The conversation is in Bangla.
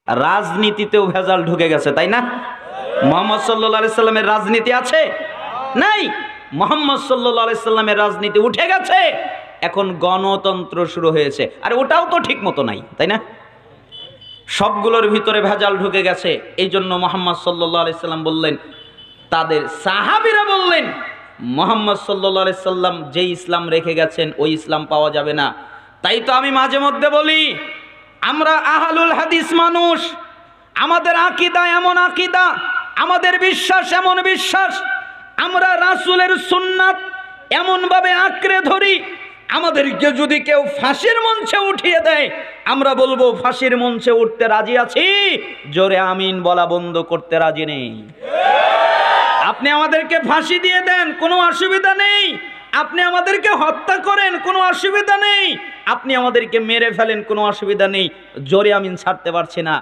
রাজনীতিতেও ভেজাল ঢুকে গেছে, তাই না? মুহাম্মদ সাল্লাল্লাহু আলাইহি সাল্লামের রাজনীতি আছে? নাই। মুহাম্মদ সাল্লাল্লাহু আলাইহি সাল্লামের রাজনীতি উঠে গেছে, এখন গণতন্ত্র শুরু হয়েছে। আর ওটাও তো ঠিক মতো নাই, তাই না? সবগুলোর ভিতরে ভেজাল ঢুকে গেছে। এই জন্য মুহাম্মদ সাল্লাল্লাহু আলাইহি সাল্লাম বললেন, তাদের সাহাবীরা বললেন, মুহাম্মদ সাল্লাল্লাহু আলাইহি সাল্লাম যে ইসলাম রেখে গেছেন ওই ইসলাম পাওয়া যাবে না। তাই তো আমি মাঝে মধ্যে বলি, আমরা আহলুল হাদিস মানুষ, আমাদের আকীদা এমন আকীদা, আমাদের বিশ্বাস এমন বিশ্বাস, আমরা রাসূলের সুন্নাত এমন ভাবে আঁকড়ে ধরি, আমাদেরকে যদি কেউ ফাঁসির মঞ্চে উঠিয়ে দেয় আমরা বলবো ফাঁসির মঞ্চে উঠতে রাজি আছি, জোরে আমিন বলা বন্ধ করতে রাজি নেই। আপনি আমাদেরকে ফাঁসি দিয়ে দেন, কোনো অসুবিধা নেই। আপনি আমাদেরকে হত্যা করেন, কোনো অসুবিধা নেই। আপনি আমাদেরকে মেরে ফেলেন, কোনো অসুবিধা নেই। জোরে আমিন ছাড়তে পারছি না।